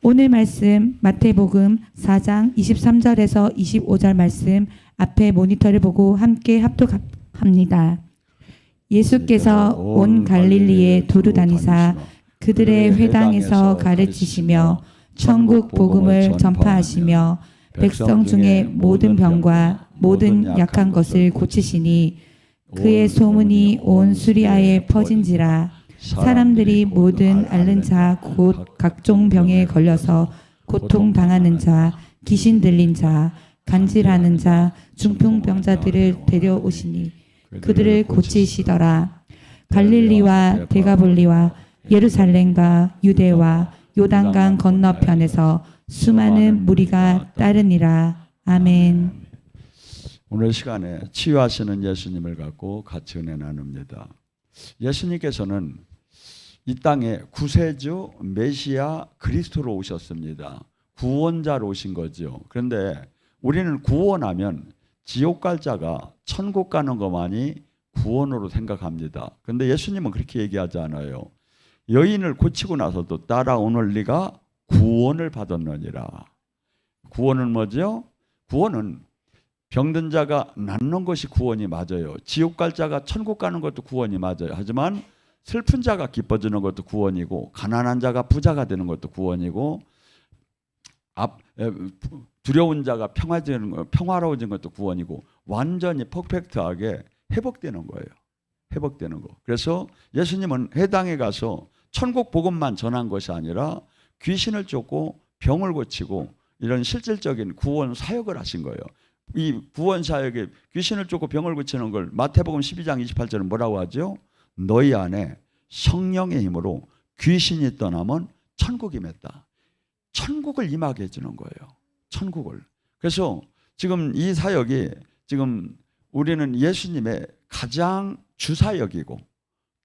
오늘 말씀 마태복음 4장 23절에서 25절 말씀 앞에 모니터를 보고 함께 합독합니다. 예수께서 온 갈릴리에 두루 다니사 그들의 회당에서 가르치시며 천국 복음을 전파하시며 백성 중에 모든 병과 모든 약한 것을 고치시니 그의 소문이 온 수리아에 퍼진지라. 사람들이 모든 앓는 자 곧 각종 병에 걸려서 고통당하는 자, 귀신 들린 자, 간질하는 자, 중풍병자들을 데려오시니 그들을 고치시더라. 갈릴리와 데가볼리와 예루살렘과 유대와 요단강 건너편에서 수많은 무리가 따르니라. 아멘. 오늘 시간에 치유하시는 예수님을 갖고 같이 은혜 나눕니다. 예수님께서는 이 땅에 구세주 메시아 그리스도로 오셨습니다. 구원자로 오신 거죠. 그런데 우리는 구원하면 지옥 갈 자가 천국 가는 것만이 구원으로 생각합니다. 그런데 예수님은 그렇게 얘기하지 않아요. 여인을 고치고 나서도 따라오는 리가 구원을 받았느니라. 구원은 뭐죠? 구원은 병든 자가 낫는 것이 구원이 맞아요. 지옥 갈 자가 천국 가는 것도 구원이 맞아요. 하지만 슬픈 자가 기뻐지는 것도 구원이고, 가난한 자가 부자가 되는 것도 구원이고, 두려운 자가 평화로워지는 것도 구원이고, 완전히 퍼펙트하게 회복되는 거예요. 회복되는 거. 그래서 예수님은 해당에 가서 천국 복음만 전한 것이 아니라 귀신을 쫓고 병을 고치고 이런 실질적인 구원 사역을 하신 거예요. 이 구원 사역에 귀신을 쫓고 병을 고치는 걸 마태복음 12장 28절은 뭐라고 하죠? 너희 안에 성령의 힘으로 귀신이 떠나면 천국이 맺다. 천국을 임하게 해주는 거예요. 천국을. 그래서 지금 이 사역이 지금 우리는 예수님의 가장 주사역이고,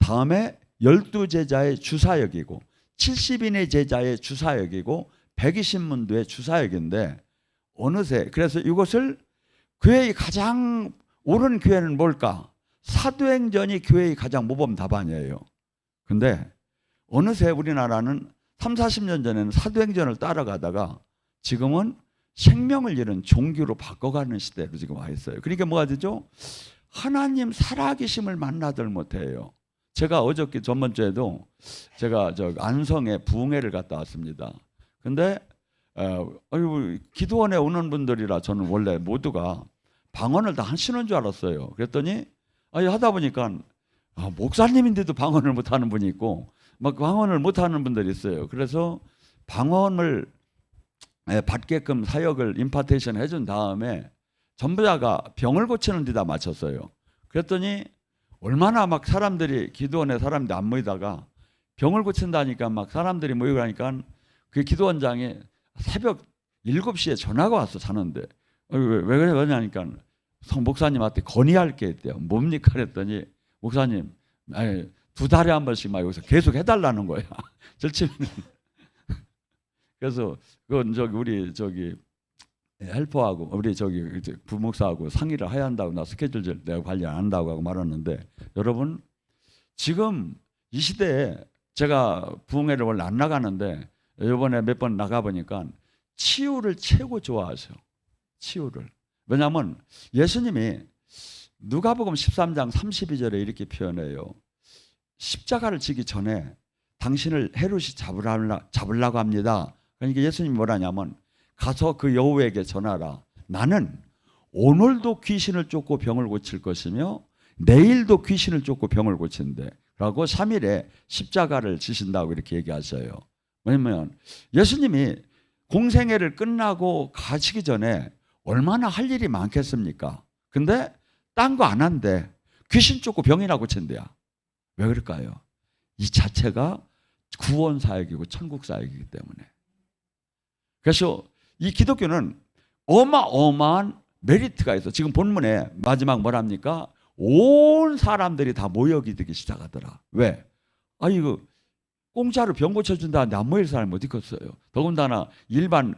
다음에 12제자의 주사역이고, 70인의 제자의 주사역이고, 120문도의 주사역인데, 어느새 그래서 이것을 교회의 가장 옳은 교회는 뭘까? 사도행전이 교회의 가장 모범 답안이에요. 근데 어느새 우리나라는 30-40년 전에는 사도행전을 따라가다가 지금은 생명을 잃은 종교로 바꿔가는 시대로 지금 와 있어요. 그러니까 뭐가 되죠? 하나님 살아계심을 만나들 못해요. 제가 어저께 전번주에도 제가 안성에 부흥회를 갔다 왔습니다. 근데 기도원에 오는 분들이라 저는 원래 모두가 방언을 다 하시는 줄 알았어요. 그랬더니 하다 보니까 목사님인데도 방언을 못하는 분이 있고 막 방언을 못하는 분들이 있어요. 그래서 방언을 받게끔 사역을 임파테이션 해준 다음에 전부 다가 병을 고치는 데다 맞췄어요. 그랬더니 얼마나 막 사람들이 기도원에 사람들이 안 모이다가 병을 고친다니까 막 사람들이 모이고 하니까 그 기도원장에 새벽 7시에 전화가 왔어. 자는데 왜 그러냐니까 성 목사님한테 건의할 게 있대요. 뭡니까? 그랬더니 목사님 2달에 한 번씩 막 여기서 계속 해달라는 거야. 절치면 그래서 그건 우리 헬퍼하고 우리 부목사하고 상의를 해야 한다고, 나 스케줄 내가 관리 안 한다고 하고 말았는데, 여러분 지금 이 시대에 제가 부흥회를 원래 안 나가는데 이번에 몇 번 나가 보니까 치유를 최고 좋아하세요. 치유를. 왜냐하면 예수님이 누가복음 13장 32절에 이렇게 표현해요. 십자가를 지기 전에 당신을 헤롯이 잡으려고 합니다. 그러니까 예수님이 뭐라냐면 가서 그 여우에게 전하라. 나는 오늘도 귀신을 쫓고 병을 고칠 것이며 내일도 귀신을 쫓고 병을 고친대. 라고 3일에 십자가를 지신다고 이렇게 얘기하셔요. 왜냐면 예수님이 공생애를 끝나고 가시기 전에 얼마나 할 일이 많겠습니까? 근데 딴 거 안 한대. 귀신 쫓고 병이나 고친대야. 왜 그럴까요? 이 자체가 구원 사역이고 천국 사역이기 때문에. 그래서 이 기독교는 어마어마한 메리트가 있어. 지금 본문에 마지막 뭐랍니까? 온 사람들이 다 모여기기 시작하더라. 왜? 이거 공짜로 병 고쳐준다는데 안 모일 사람이 어디 있겠어요? 더군다나 일반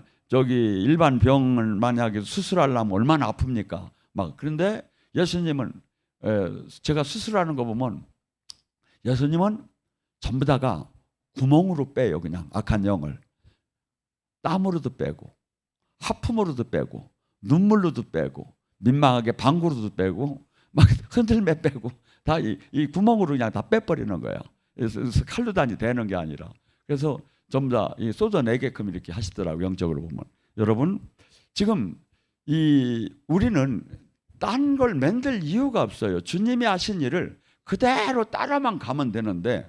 병을 만약에 수술하려면 얼마나 아픕니까? 그런데 예수님은 제가 수술하는 거 보면 예수님은 전부 다가 구멍으로 빼요. 그냥 악한 영을. 땀으로도 빼고 하품으로도 빼고 눈물로도 빼고 민망하게 방구로도 빼고 막 흔들매 빼고 다 이 구멍으로 그냥 다 빼버리는 거야. 그래서 칼로 단위 되는 게 아니라. 그래서 전부 다 이 쏟아내게끔 이렇게 하시더라고, 영적으로 보면. 여러분, 지금 우리는 딴 걸 만들 이유가 없어요. 주님이 하신 일을 그대로 따라만 가면 되는데,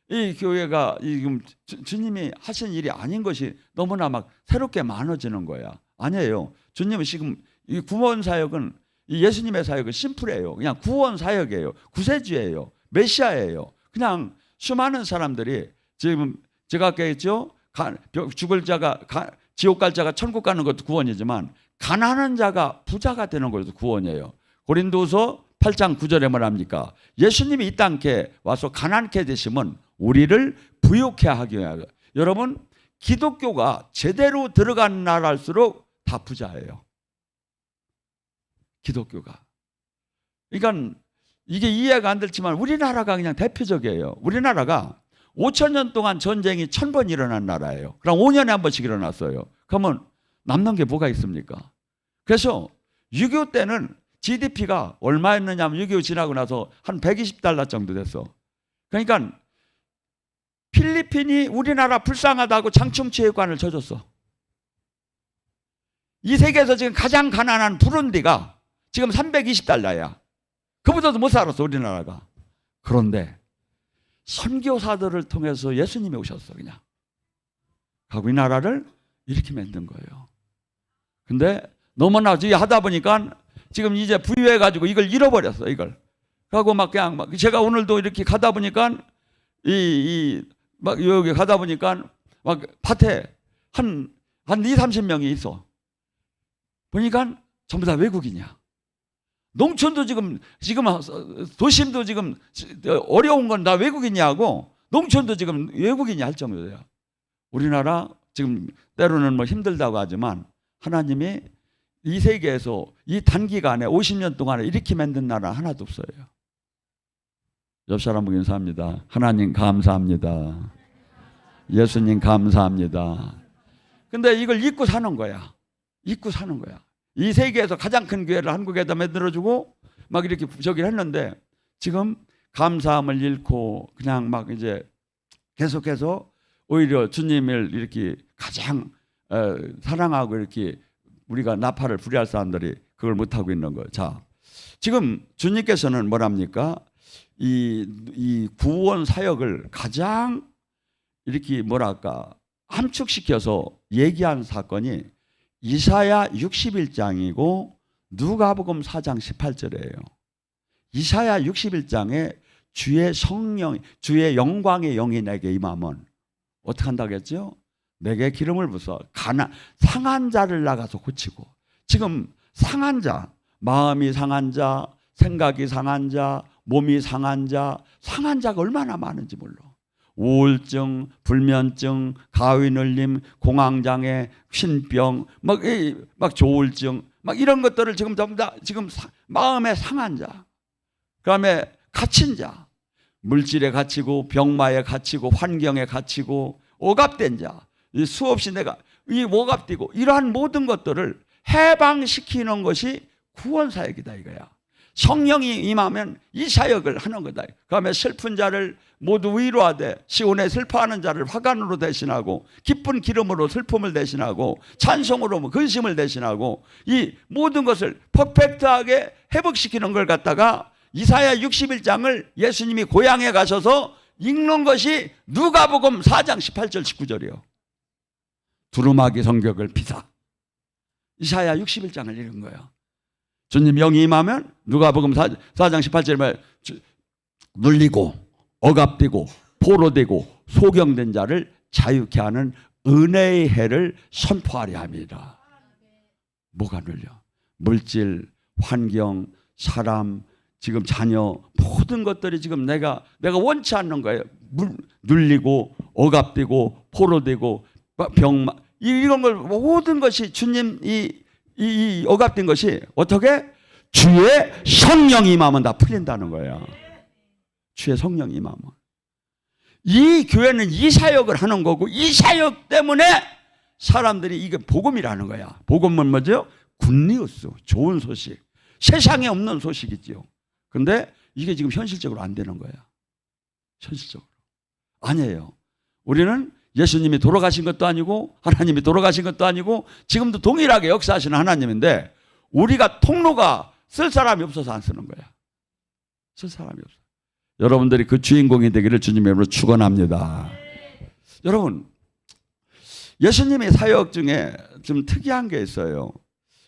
이 교회가 지금 주님이 하신 일이 아닌 것이 너무나 막 새롭게 많아지는 거야. 아니에요. 주님은 지금 이 구원 사역은, 이 예수님의 사역은 심플해요. 그냥 구원 사역이에요. 구세주예요. 메시아예요. 그냥 수많은 사람들이 지금 제가 아까 했죠. 죽을 자가 지옥 갈 자가 천국 가는 것도 구원이지만 가난한 자가 부자가 되는 것도 구원이에요. 고린도서 8장 9절에 뭐랍니까? 예수님이 이 땅에 와서 가난케 되시면 우리를 부유케 하기 위하여. 여러분, 기독교가 제대로 들어간 나라일수록 다 부자예요. 기독교가. 그러니까 이게 이해가 안 됐지만 우리나라가 그냥 대표적이에요. 우리나라가 5,000년 동안 전쟁이 1,000번 일어난 나라예요. 그럼 5년에 한 번씩 일어났어요. 그러면 남는 게 뭐가 있습니까? 그래서 6.25 때는 GDP가 얼마였느냐 하면 6.25 지나고 나서 한 120달러 정도 됐어. 그러니까 필리핀이 우리나라 불쌍하다고 장충체육관을 쳐줬어. 이 세계에서 지금 가장 가난한 부룬디가 지금 320달러야. 그보다도 못 살았어, 우리나라가. 그런데 선교사들을 통해서 예수님이 오셨어, 그냥. 하고 이 나라를 이렇게 만든 거예요. 근데 너무나 하다 보니까 지금 이제 부유해가지고 이걸 잃어버렸어, 이걸. 하고 막 그냥 막 제가 오늘도 이렇게 가다 보니까 막 여기 가다 보니까 막 밭에 한 20-30명이 있어. 보니까 전부 다 외국인이야. 농촌도 지금 도심도 지금 어려운 건 다 외국인이하고 농촌도 지금 외국인이 할 정도예요. 우리나라 지금 때로는 뭐 힘들다고 하지만 하나님이 이 세계에서 이 단기간에 50년 동안에 이렇게 만든 나라 하나도 없어요. 옆 사람 보고 인사합니다. 하나님 감사합니다. 예수님 감사합니다. 근데 이걸 잊고 사는 거야. 잊고 사는 거야. 이 세계에서 가장 큰 교회를 한국에다 만들어주고 막 이렇게 저기를 했는데 지금 감사함을 잃고 그냥 막 이제 계속해서 오히려 주님을 이렇게 가장 사랑하고 이렇게 우리가 나팔을 불이할 사람들이 그걸 못하고 있는 거예요. 자, 지금 주님께서는 뭐랍니까? 이 구원 사역을 가장 이렇게 뭐랄까 함축시켜서 얘기한 사건이 이사야 61장이고 누가복음 4장 18절이에요. 이사야 61장에 주의 성령, 주의 영광의 영이 내게 임하면 어떻게 한다고 했죠? 내게 기름을 부어 상한 자를 나가서 고치고. 지금 상한 자, 마음이 상한 자, 생각이 상한 자, 몸이 상한 자가 얼마나 많은지 몰라. 우울증, 불면증, 가위눌림, 공황장애, 신병, 막 조울증, 막 이런 것들을 지금 전부 다 지금 마음에 상한 자, 그다음에 갇힌 자, 물질에 갇히고 병마에 갇히고 환경에 갇히고 억압된 자, 수없이 내가 이 억압되고 이러한 모든 것들을 해방시키는 것이 구원 사역이다 이거야. 성령이 임하면 이 사역을 하는 거다. 그다음에 슬픈 자를 모두 위로하되 시온에 슬퍼하는 자를 화관으로 대신하고 기쁜 기름으로 슬픔을 대신하고 찬송으로 근심을 대신하고 이 모든 것을 퍼펙트하게 회복시키는 걸 갖다가 이사야 61장을 예수님이 고향에 가셔서 읽는 것이 누가복음 4장 18절 19절이요. 두루마기 성격을 피사. 이사야 61장을 읽은 거예요. 주님 영이 임하면 누가복음 4장 18절에 말 눌리고 억압되고 포로되고 소경된 자를 자유케 하는 은혜의 해를 선포하려 합니다. 뭐가 눌려? 물질, 환경, 사람, 지금 자녀 모든 것들이 지금 내가 원치 않는 거예요. 눌리고 억압되고 포로되고 병 이런 걸 모든 것이 주님 이 억압된 것이 어떻게? 주의 성령이 임하면 다 풀린다는 거예요. 주의 성령이 임하면. 이 교회는 이 사역을 하는 거고 이 사역 때문에 사람들이 이게 복음이라는 거야. 복음은 뭐죠? 굿뉴스, 좋은 소식. 세상에 없는 소식이지요. 근데 이게 지금 현실적으로 안 되는 거야. 현실적으로. 아니에요. 우리는 예수님이 돌아가신 것도 아니고 하나님이 돌아가신 것도 아니고 지금도 동일하게 역사하시는 하나님인데 우리가 통로가 쓸 사람이 없어서 안 쓰는 거야. 쓸 사람이 없어. 여러분들이 그 주인공이 되기를 주님의 이름으로 축원합니다. 여러분, 예수님의 사역 중에 좀 특이한 게 있어요.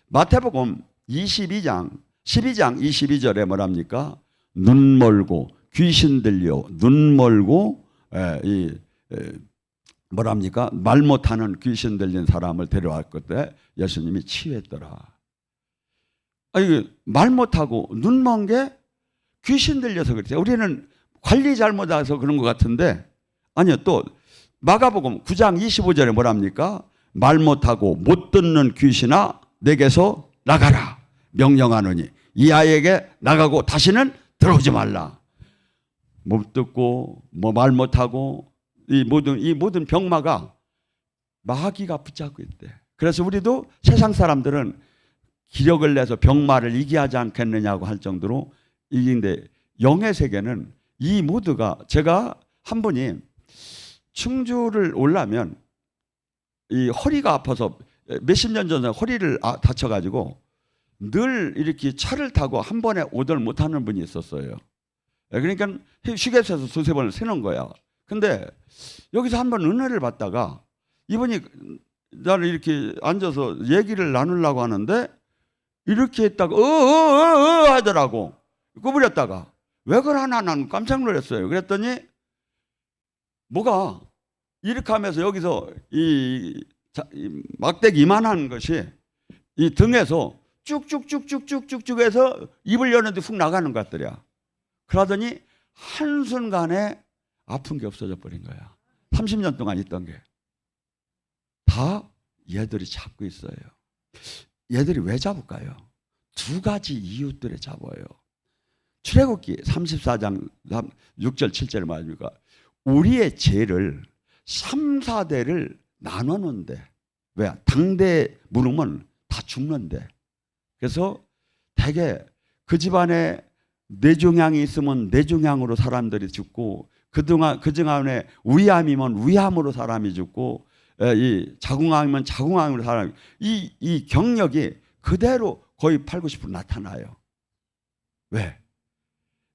마태복음 12장 22절에 뭐랍니까? 눈 멀고 귀신 들려 눈 멀고 뭐랍니까? 말 못하는 귀신 들린 사람을 데려왔을 때 예수님이 치유했더라. 말 못하고 눈 먼 게 귀신 들려서 그랬어요. 우리는 관리 잘못해서 그런 것 같은데 아니요. 또 마가복음 9장 25절에 뭐랍니까? 말 못하고 못 듣는 귀신아 내게서 나가라 명령하노니 이 아이에게 나가고 다시는 들어오지 말라. 못 듣고 말 못하고 이 모든 병마가 마귀가 붙잡고 있대. 그래서 우리도 세상 사람들은 기력을 내서 병마를 이기하지 않겠느냐고 할 정도로 이긴데 영의 세계는 이 모두가 제가 한 분이 충주를 오려면 이 허리가 아파서 몇십 년 전에 허리를 다쳐가지고 늘 이렇게 차를 타고 한 번에 오들 못하는 분이 있었어요. 그러니까 휴게소에서 두세 번을 세는 거야. 근데 여기서 한 번 은혜를 받다가 이분이 나를 이렇게 앉아서 얘기를 나누려고 하는데 이렇게 했다가 하더라고. 구부렸다가 왜 그러나 난 깜짝 놀랐어요. 그랬더니 뭐가 이렇게 하면서 여기서 이 막대기 이만한 것이 이 등에서 쭉쭉쭉쭉쭉쭉 해서 입을 여는데 훅 나가는 것 같더라. 그러더니 한순간에 아픈 게 없어져 버린 거야. 30년 동안 있던 게. 다 얘들이 잡고 있어요. 얘들이 왜 잡을까요? 두 가지 이유 때문에 잡아요. 출애굽기 34장 6절 7절 말입니까? 우리의 죄를 3, 4대를 나누는데 왜? 당대 물으면 다 죽는데. 그래서 대개 그 집안에 뇌종양이 있으면 뇌종양으로 사람들이 죽고 그 중간에 위암이면 위암으로 사람이 죽고 이 자궁암이면 자궁암으로 사람이 이 경력이 그대로 거의 8, 90% 나타나요. 왜?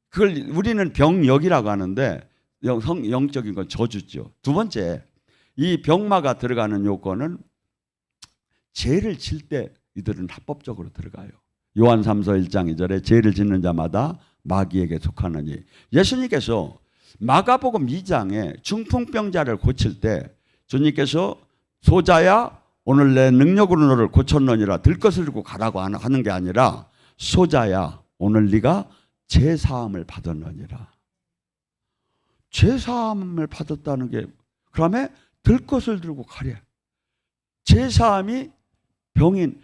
그걸 우리는 병력이라고 하는데 영적인 건 저주죠. 두 번째, 이 병마가 들어가는 요건은 죄를 질 때 이들은 합법적으로 들어가요. 요한 3서 1장 2절에 죄를 짓는 자마다 마귀에게 속하느니. 예수님께서 마가복음 2장에 중풍병자를 고칠 때 주님께서 소자야 오늘 내 능력으로 너를 고쳤느니라 들것을 들고 가라고 하는 게 아니라 소자야 오늘 네가 죄사함을 받았느니라. 죄사함을 받았다는 게 그다음에 들것을 들고 가래. 죄사함이 병인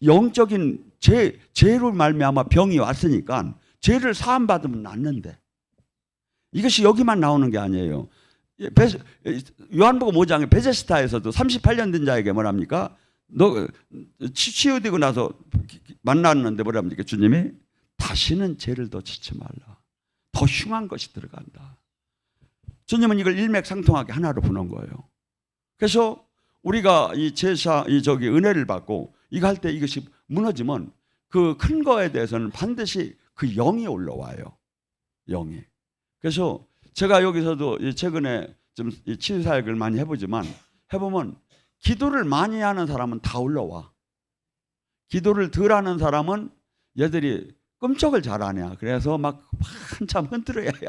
영적인 죄로 말미암아 병이 왔으니까 죄를 사함 받으면 낫는데 이것이 여기만 나오는 게 아니에요. 요한복음 5장에 베데스다에서도 38년 된 자에게 뭐랍니까? 너 치유되고 나서 만났는데 뭐랍니까? 주님이 다시는 죄를 더 짓지 말라. 더 흉한 것이 들어간다. 주님은 이걸 일맥상통하게 하나로 보는 거예요. 그래서 우리가 이 제사, 은혜를 받고 이거 할 때 이것이 무너지면 그 큰 거에 대해서는 반드시 그 영이 올라와요. 영이. 그래서 제가 여기서도 최근에 좀 치유 사역을 많이 해보면 기도를 많이 하는 사람은 다 올라와. 기도를 덜 하는 사람은 얘들이 끔찍을 잘 안 해. 그래서 막 한참 흔들어야 해.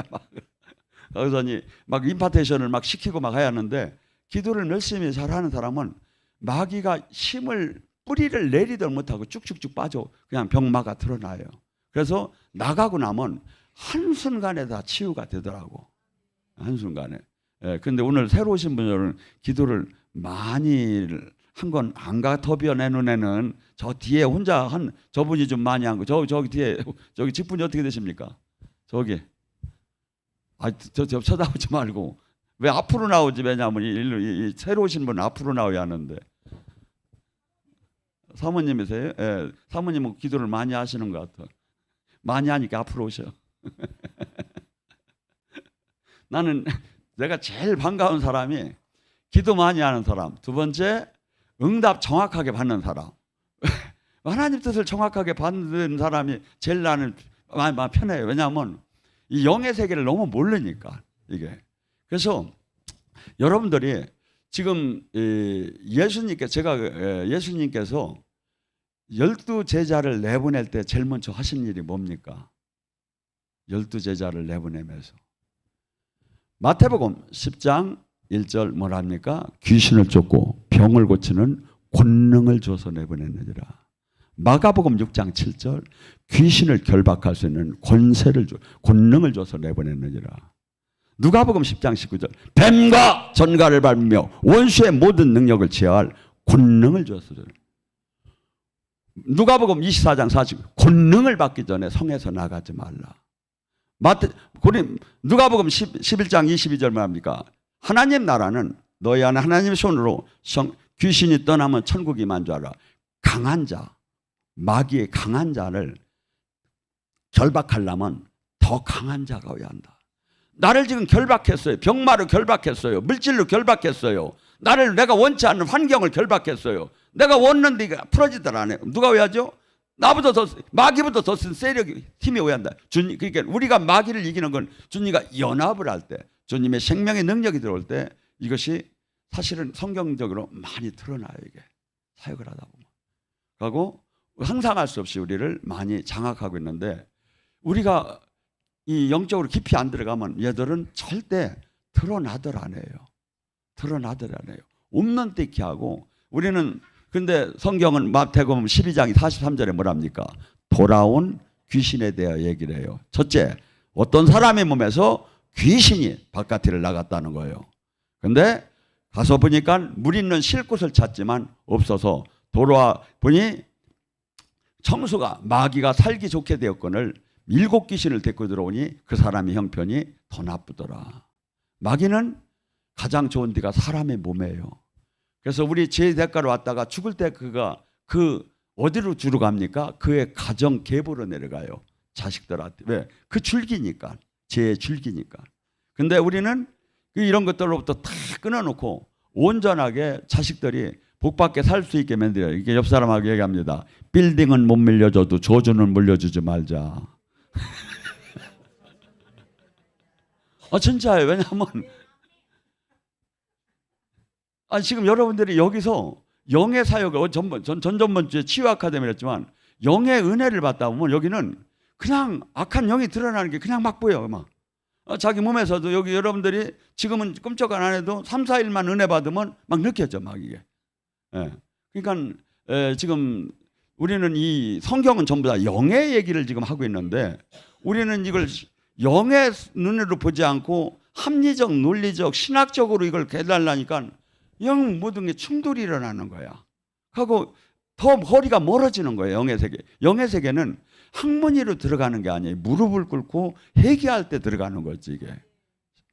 그래서니 막 임파테이션을 막 시키고 막 해야 하는데 기도를 열심히 잘하는 사람은 마귀가 힘을 뿌리를 내리도 못하고 쭉쭉쭉 빠져 그냥 병마가 드러나요. 그래서 나가고 나면 한순간에 다 치유가 되더라고. 한순간에. 근데 오늘 새로 오신 분들은 기도를 많이 한 건 안 같아벼 내 눈에는 저 뒤에 혼자 한 저분이 좀 많이 한 거. 저기 뒤에 저기 직분이 어떻게 되십니까? 저기. 저 쳐다보지 말고 왜 앞으로 나오지? 왜냐하면 이 새로 오신 분은 앞으로 나와야 하는데 사모님이세요? 예, 사모님은 기도를 많이 하시는 것 같아. 많이 하니까 앞으로 오셔. 나는 내가 제일 반가운 사람이 기도 많이 하는 사람. 두 번째, 응답 정확하게 받는 사람. 하나님 뜻을 정확하게 받는 사람이 제일 나는 많이 편해요. 왜냐하면 이 영의 세계를 너무 모르니까 이게. 그래서 여러분들이 지금 예수님께서 12제자를 내보낼 때 제일 먼저 하신 일이 뭡니까? 12제자를 내보내면서 마태복음 10장 1절 뭐랍니까? 귀신을 쫓고 병을 고치는 권능을 줘서 내보냈느니라. 마가복음 6장 7절 귀신을 결박할 수 있는 권능을 줘서 내보냈느니라. 누가복음 10장 19절 뱀과 전갈을 밟으며 원수의 모든 능력을 제어할 권능을 주었어요. 누가복음 24장 40절 권능을 받기 전에 성에서 나가지 말라. 누가복음 11장 22절 말합니까? 하나님 나라는 너희 안에 하나님의 손으로 귀신이 떠나면 천국이 만 줄 알아. 강한 자, 마귀의 강한 자를 결박하려면 더 강한 자가 오야 한다. 나를 지금 결박했어요. 병마로 결박했어요. 물질로 결박했어요. 내가 원치 않는 환경을 결박했어요. 내가 원하는데 이게 풀어지더라 안 해요. 누가 오야죠? 나보다 더 마귀보다 더 쓴 세력이 힘이 오야 한다. 그러니까 우리가 마귀를 이기는 건 주님과 연합을 할 때, 주님의 생명의 능력이 들어올 때 이것이 사실은 성경적으로 많이 드러나요. 이게 사역을 하다 보면. 그리고 상상할 수 없이 우리를 많이 장악하고 있는데 우리가 이 영적으로 깊이 안 들어가면 얘들은 절대 드러나들 안 해요. 드러나들 안 해요. 없는 띠키 하고 우리는 근데 성경은 마태복음 12장 43절에 뭐랍니까? 돌아온 귀신에 대해 얘기를 해요. 첫째, 어떤 사람의 몸에서 귀신이 바깥을 나갔다는 거예요. 근데 가서 보니까 물 있는 쉴 곳을 찾지만 없어서 돌아와 보니 청수가 마귀가 살기 좋게 되었거늘 7 귀신을 데리고 들어오니 그 사람의 형편이 더 나쁘더라. 마귀는 가장 좋은 데가 사람의 몸이에요. 그래서 우리 제 대가로 왔다가 죽을 때 어디로 주로 갑니까? 그의 가정 계보로 내려가요. 자식들한테. 왜? 그 줄기니까. 제 줄기니까. 근데 우리는 이런 것들로부터 다 끊어놓고 온전하게 자식들이 복받게 살 수 있게 만들어요. 이게 옆 사람하고 얘기합니다. 빌딩은 못 물려줘도 저주는 물려주지 말자. 진짜예요. 왜냐하면 지금 여러분들이 여기서 영의 사역을 전번주에 치유 아카데미를 했지만 영의 은혜를 받다 보면 여기는 그냥 악한 영이 드러나는 게 그냥 막 보여요. 막. 자기 몸에서도 여기 여러분들이 지금은 끔찍 안 해도 3, 4일만 은혜 받으면 막 느껴져. 막 이게. 예. 그러니까 지금 우리는 이 성경은 전부 다 영의 얘기를 지금 하고 있는데 우리는 이걸 영의 눈으로 보지 않고 합리적, 논리적, 신학적으로 이걸 깨달으니까 영 모든 게 충돌이 일어나는 거야. 하고 더 거리가 멀어지는 거예요. 영의 세계. 영의 세계는 학문의로 들어가는 게 아니에요. 무릎을 꿇고 회개할 때 들어가는 거지 이게.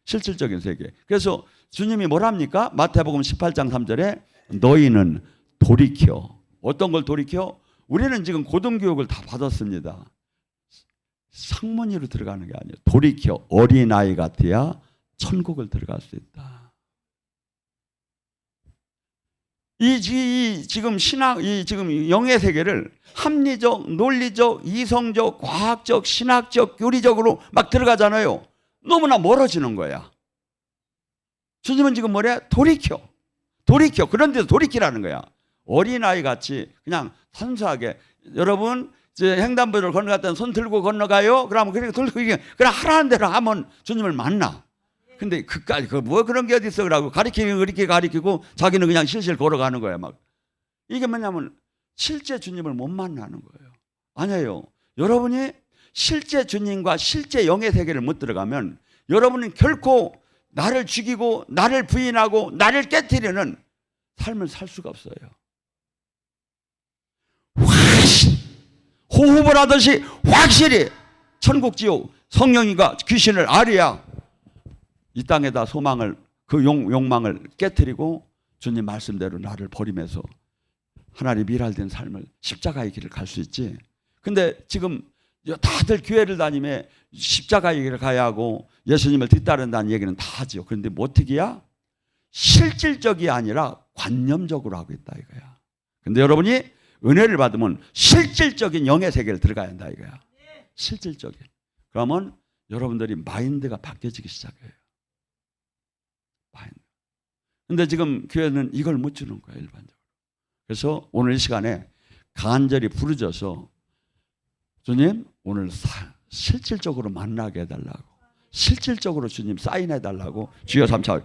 실질적인 세계. 그래서 주님이 뭐랍니까? 마태복음 18장 3절에 너희는 돌이켜. 어떤 걸 돌이켜? 우리는 지금 고등교육을 다 받았습니다. 상문의로 들어가는 게 아니에요. 돌이켜 어린아이 같아야 천국을 들어갈 수 있다. 지금 지금 영의 세계를 합리적, 논리적, 이성적, 과학적, 신학적, 교리적으로 막 들어가잖아요. 너무나 멀어지는 거야. 주님은 지금 뭐래? 돌이켜. 그런 데서 돌이키라는 거야. 어린아이 같이 그냥 순수하게 여러분 횡단보도를 건너갔다 손 들고 건너가요. 그러면 그냥 하라는 대로 하면 주님을 만나. 근데 그까지 뭐 그런 게 어디 있어? 그러고 가리키고 자기는 그냥 실실 걸어가는 거야. 막 이게 뭐냐면 실제 주님을 못 만나는 거예요. 아니에요. 여러분이 실제 주님과 실제 영의 세계를 못 들어가면 여러분은 결코 나를 죽이고 나를 부인하고 나를 깨뜨리는 삶을 살 수가 없어요. 확실히 호흡을 하듯이 확실히 천국 지옥 성령이가 귀신을 아뢰야 이 땅에다 소망을 그 욕망을 깨뜨리고 주님 말씀대로 나를 버리면서 하나님 일할된 삶을 십자가의 길을 갈 수 있지. 근데 지금 다들 교회를 다니며 십자가의 길을 가야 하고 예수님을 뒤따른다는 얘기는 다 하죠. 그런데 뭐 어떻게야? 실질적이 아니라 관념적으로 하고 있다 이거야. 근데 여러분이 은혜를 받으면 실질적인 영의 세계를 들어가야 한다 이거야. 실질적인. 그러면 여러분들이 마인드가 바뀌어지기 시작해요. 마인드. 근데 지금 교회는 이걸 못 주는 거예요, 일반적으로. 그래서 오늘 이 시간에 간절히 부르셔서 주님 오늘 실질적으로 만나게 해달라고, 실질적으로 주님 사인해달라고 주여 삼차